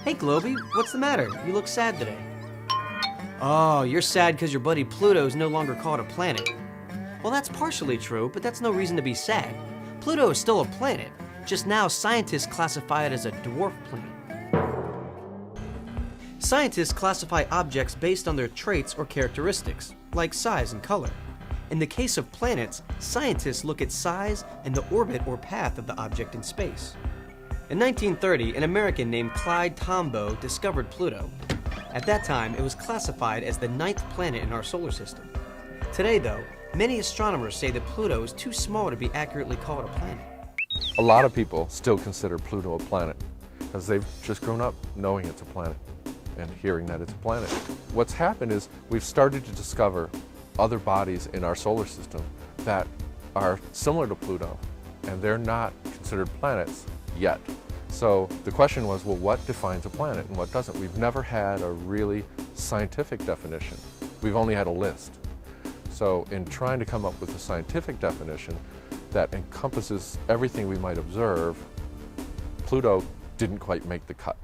Hey Globey, what's the matter? You look sad today. Oh, you're sad because your buddy Pluto is no longer called a planet. Well, that's partially true, but that's no reason to be sad. Pluto is still a planet, just now scientists classify it as a dwarf planet. Scientists classify objects based on their traits or characteristics, like size and color. In the case of planets, scientists look at size and the orbit or path of the object in space. In 1930, an American named Clyde Tombaugh discovered Pluto. At that time, it was classified as the 9th planet in our solar system. Today, though, many astronomers say that Pluto is too small to be accurately called a planet. A lot of people still consider Pluto a planet because they've just grown up knowing it's a planet and hearing that it's a planet. What's happened is we've started to discover other bodies in our solar system that are similar to Pluto, and they're not considered planets yet. So the question was, well, what defines a planet and what doesn't? We've never had a really scientific definition. We've only had a list. So in trying to come up with a scientific definition that encompasses everything we might observe, Pluto didn't quite make the cut.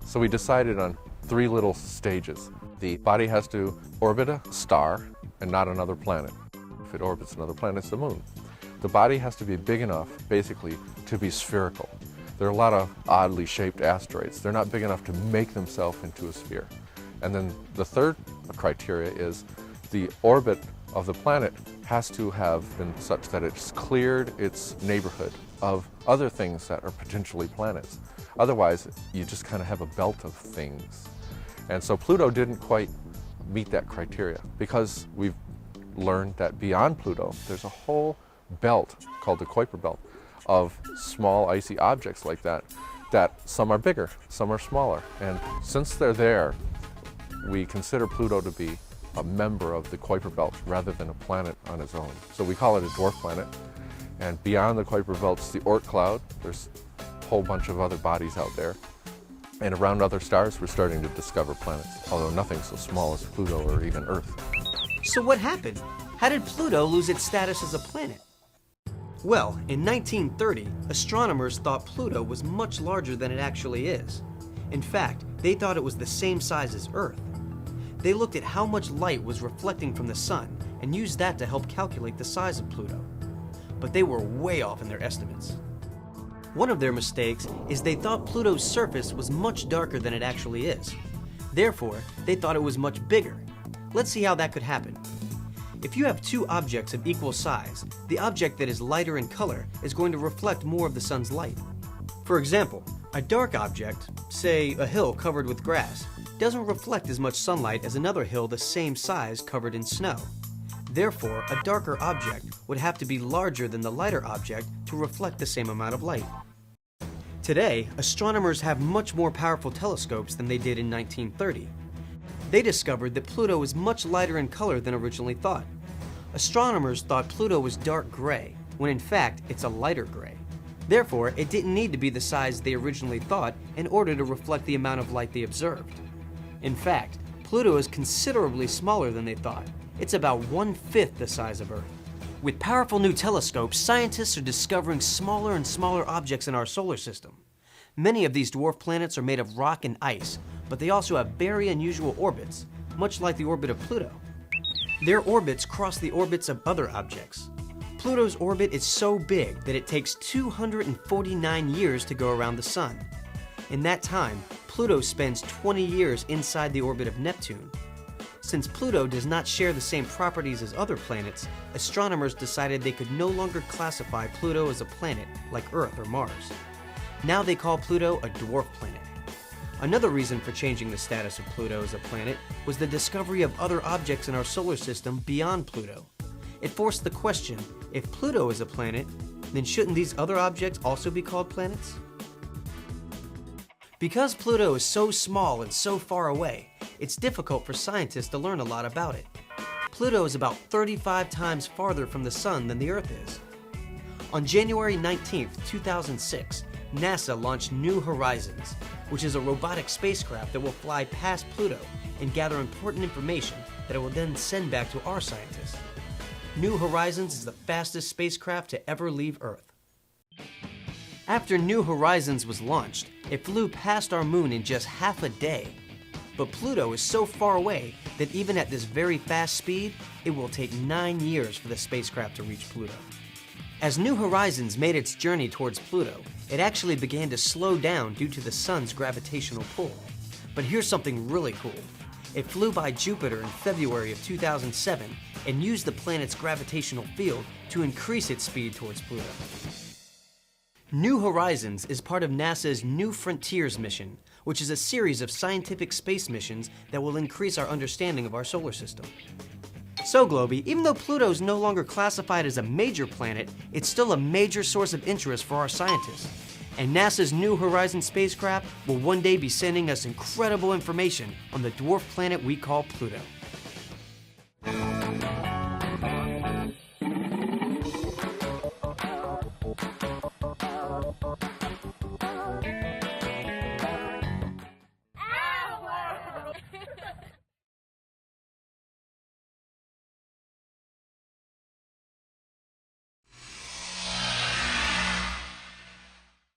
So we decided on 3 little stages. The body has to orbit a star and not another planet. If it orbits another planet, it's the moon. The body has to be big enough, basically, to be spherical. There are a lot of oddly shaped asteroids. They're not big enough to make themselves into a sphere. And then the third criteria is the orbit of the planet has to have been such that it's cleared its neighborhood of other things that are potentially planets. Otherwise, you just kind of have a belt of things. And so Pluto didn't quite meet that criteria because we've learned that beyond Pluto, there's a whole belt called the Kuiper belt of small icy objects like that some are bigger, some are smaller. And since they're there, we consider Pluto to be a member of the Kuiper belt rather than a planet on its own. So we call it a dwarf planet. And beyond the Kuiper belt's the Oort cloud. There's a whole bunch of other bodies out there. And around other stars, we're starting to discover planets, although nothing so small as Pluto or even Earth. So what happened? How did Pluto lose its status as a planet? Well, in 1930, astronomers thought Pluto was much larger than it actually is. In fact, they thought it was the same size as Earth. They looked at how much light was reflecting from the sun and used that to help calculate the size of Pluto. But they were way off in their estimates. One of their mistakes is they thought Pluto's surface was much darker than it actually is. Therefore, they thought it was much bigger. Let's see how that could happen. If you have 2 objects of equal size, the object that is lighter in color is going to reflect more of the sun's light. For example, a dark object, say a hill covered with grass, doesn't reflect as much sunlight as another hill the same size covered in snow. Therefore, a darker object would have to be larger than the lighter object to reflect the same amount of light. Today, astronomers have much more powerful telescopes than they did in 1930. They discovered that Pluto is much lighter in color than originally thought. Astronomers thought Pluto was dark gray, when in fact it's a lighter gray. Therefore, it didn't need to be the size they originally thought in order to reflect the amount of light they observed. In fact, Pluto is considerably smaller than they thought. It's about 1/5 the size of Earth. With powerful new telescopes, scientists are discovering smaller and smaller objects in our solar system. Many of these dwarf planets are made of rock and ice, but they also have very unusual orbits, much like the orbit of Pluto. Their orbits cross the orbits of other objects. Pluto's orbit is so big that it takes 249 years to go around the Sun. In that time, Pluto spends 20 years inside the orbit of Neptune. Since Pluto does not share the same properties as other planets, astronomers decided they could no longer classify Pluto as a planet like Earth or Mars. Now they call Pluto a dwarf planet. Another reason for changing the status of Pluto as a planet was the discovery of other objects in our solar system beyond Pluto. It forced the question, if Pluto is a planet, then shouldn't these other objects also be called planets? Because Pluto is so small and so far away, it's difficult for scientists to learn a lot about it. Pluto is about 35 times farther from the Sun than the Earth is. On January 19, 2006, NASA launched New Horizons, which is a robotic spacecraft that will fly past Pluto and gather important information that it will then send back to our scientists. New Horizons is the fastest spacecraft to ever leave Earth. After New Horizons was launched, it flew past our moon in just half a day. But Pluto is so far away that even at this very fast speed, it will take 9 years for the spacecraft to reach Pluto. As New Horizons made its journey towards Pluto, it actually began to slow down due to the sun's gravitational pull. But here's something really cool. It flew by Jupiter in February of 2007 and used the planet's gravitational field to increase its speed towards Pluto. New Horizons is part of NASA's New Frontiers mission, which is a series of scientific space missions that will increase our understanding of our solar system. So, Globey, even though Pluto is no longer classified as a major planet, it's still a major source of interest for our scientists. And NASA's New Horizons spacecraft will one day be sending us incredible information on the dwarf planet we call Pluto.